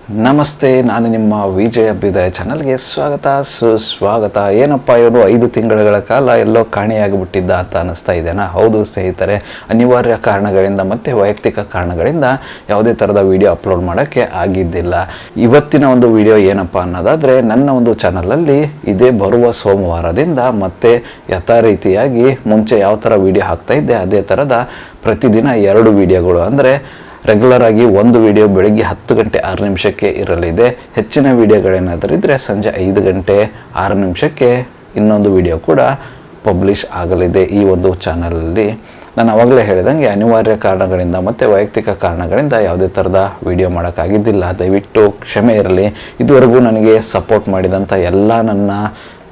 ನಮಸ್ತೆ, ನಾನು ನಿಮ್ಮ ವಿಜಯ ಅಭ್ಯುದಯ ಚಾನಲ್ಗೆ ಸ್ವಾಗತ ಸುಸ್ವಾಗತ. ಏನಪ್ಪ ಇವನು 5 ತಿಂಗಳ ಕಾಲ ಎಲ್ಲೋ ಕಾಣೆಯಾಗಿಬಿಟ್ಟಿದ್ದ ಅಂತ ಅನ್ನಿಸ್ತಾ ಇದೆನಾ? ಹೌದು ಸ್ನೇಹಿತರೆ, ಅನಿವಾರ್ಯ ಕಾರಣಗಳಿಂದ ಮತ್ತು ವೈಯಕ್ತಿಕ ಕಾರಣಗಳಿಂದ ಯಾವುದೇ ಥರದ ವಿಡಿಯೋ ಅಪ್ಲೋಡ್ ಮಾಡೋಕ್ಕೆ ಆಗಿದ್ದಿಲ್ಲ. ಇವತ್ತಿನ ಒಂದು ವಿಡಿಯೋ ಏನಪ್ಪ ಅನ್ನೋದಾದರೆ, ನನ್ನ ಒಂದು ಚಾನಲಲ್ಲಿ ಇದೇ ಬರುವ ಸೋಮವಾರದಿಂದ ಮತ್ತೆ ಯಥಾ ರೀತಿಯಾಗಿ ಮುಂಚೆ ಯಾವ ಥರ ವಿಡಿಯೋ ಹಾಕ್ತಾಯಿದ್ದೆ ಅದೇ ಥರದ ಪ್ರತಿದಿನ 2 ವಿಡಿಯೋಗಳು, ಅಂದರೆ ರೆಗ್ಯುಲರ್ ಆಗಿ ಒಂದು ವಿಡಿಯೋ ಬೆಳಗ್ಗೆ 10 ಗಂಟೆ 6 ನಿಮಿಷಕ್ಕೆ ಇರಲಿದೆ. ಹೆಚ್ಚಿನ ವಿಡಿಯೋಗಳೇನಾದರೂ ಇದ್ದರೆ ಸಂಜೆ 5 ಗಂಟೆ 6 ನಿಮಿಷಕ್ಕೆ ಇನ್ನೊಂದು ವಿಡಿಯೋ ಕೂಡ ಪಬ್ಲಿಷ್ ಆಗಲಿದೆ ಈ ಒಂದು ಚಾನಲಲ್ಲಿ. ನಾನು ಆವಾಗಲೇ ಹೇಳಿದಂಗೆ ಅನಿವಾರ್ಯ ಕಾರಣಗಳಿಂದ ಮತ್ತು ವೈಯಕ್ತಿಕ ಕಾರಣಗಳಿಂದ ಯಾವುದೇ ಥರದ ವಿಡಿಯೋ ಮಾಡೋಕ್ಕಾಗಿದ್ದಿಲ್ಲ. ದಯವಿಟ್ಟು ಕ್ಷಮೆ ಇರಲಿ. ಇದುವರೆಗೂ ನನಗೆ ಸಪೋರ್ಟ್ ಮಾಡಿದಂಥ ಎಲ್ಲ ನನ್ನ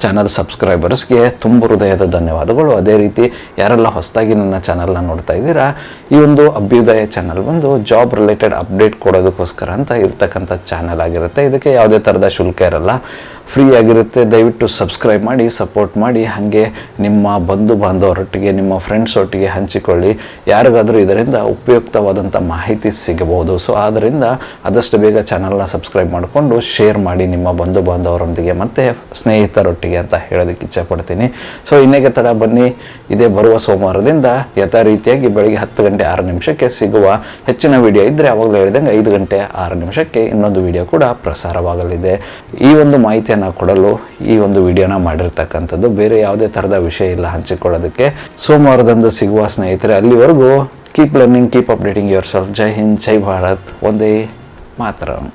ಚಾನಲ್ ಸಬ್ಸ್ಕ್ರೈಬರ್ಸ್ಗೆ ತುಂಬ ಹೃದಯದ ಧನ್ಯವಾದಗಳು. ಅದೇ ರೀತಿ ಯಾರೆಲ್ಲ ಹೊಸದಾಗಿ ನನ್ನ ಚಾನಲ್ನ ನೋಡ್ತಾ ಇದ್ದೀರಾ, ಈ ಒಂದು ಅಭ್ಯುದಯ ಚಾನಲ್ ಬಂದು ಜಾಬ್ ರಿಲೇಟೆಡ್ ಅಪ್ಡೇಟ್ ಕೊಡೋದಕ್ಕೋಸ್ಕರ ಅಂತ ಇರ್ತಕ್ಕಂಥ ಚಾನಲ್ ಆಗಿರುತ್ತೆ. ಇದಕ್ಕೆ ಯಾವುದೇ ಥರದ ಶುಲ್ಕ ಇರಲ್ಲ, ಫ್ರೀ ಆಗಿರುತ್ತೆ. ದಯವಿಟ್ಟು ಸಬ್ಸ್ಕ್ರೈಬ್ ಮಾಡಿ, ಸಪೋರ್ಟ್ ಮಾಡಿ. ಹಾಗೆ ನಿಮ್ಮ ಬಂಧು ಬಾಂಧವರೊಟ್ಟಿಗೆ, ನಿಮ್ಮ ಫ್ರೆಂಡ್ಸ್ ಒಟ್ಟಿಗೆ ಹಂಚಿಕೊಳ್ಳಿ. ಯಾರಿಗಾದರೂ ಇದರಿಂದ ಉಪಯುಕ್ತವಾದಂಥ ಮಾಹಿತಿ ಸಿಗಬಹುದು. ಸೊ ಆದ್ದರಿಂದ ಆದಷ್ಟು ಬೇಗ ಚಾನಲ್ನ ಸಬ್ಸ್ಕ್ರೈಬ್ ಮಾಡಿಕೊಂಡು ಶೇರ್ ಮಾಡಿ ನಿಮ್ಮ ಬಂಧು ಬಾಂಧವರೊಂದಿಗೆ ಮತ್ತು ಸ್ನೇಹಿತರೊಟ್ಟಿಗೆ ಅಂತ ಹೇಳೋದಕ್ಕೆ ಇಚ್ಛೆಪಡ್ತೀನಿ. ಸೊ ಇನ್ನೇಕೆ ತಡ, ಬನ್ನಿ ಇದೇ ಬರುವ ಸೋಮವಾರದಿಂದ ಯಥಾ ರೀತಿಯಾಗಿ ಬೆಳಗ್ಗೆ 10 ಗಂಟೆ 6 ನಿಮಿಷಕ್ಕೆ ಸಿಗುವ. ಹೆಚ್ಚಿನ ವಿಡಿಯೋ ಇದ್ದರೆ ಅವಾಗಲೇ ಹೇಳಿದಂಗೆ 5 ಗಂಟೆ 6 ನಿಮಿಷಕ್ಕೆ ಇನ್ನೊಂದು ವಿಡಿಯೋ ಕೂಡ ಪ್ರಸಾರವಾಗಲಿದೆ. ಈ ಒಂದು ಮಾಹಿತಿಯನ್ನು ಕೊಡಲು ಈ ಒಂದು ವಿಡಿಯೋನ ಮಾಡಿರ್ತಕ್ಕಂಥದ್ದು. ಬೇರೆ ಯಾವುದೇ ಥರದ ವಿಷಯ ಇಲ್ಲ ಹಂಚಿಕೊಳ್ಳೋದಕ್ಕೆ. ಸೋಮವಾರದಂದು ಸಿಗುವ ಸ್ನೇಹಿತರೆ. ಅಲ್ಲಿವರೆಗೂ keep learning, keep updating yourself. Jai Hind, Jai Bharat, Vande ಮಾತರಂ.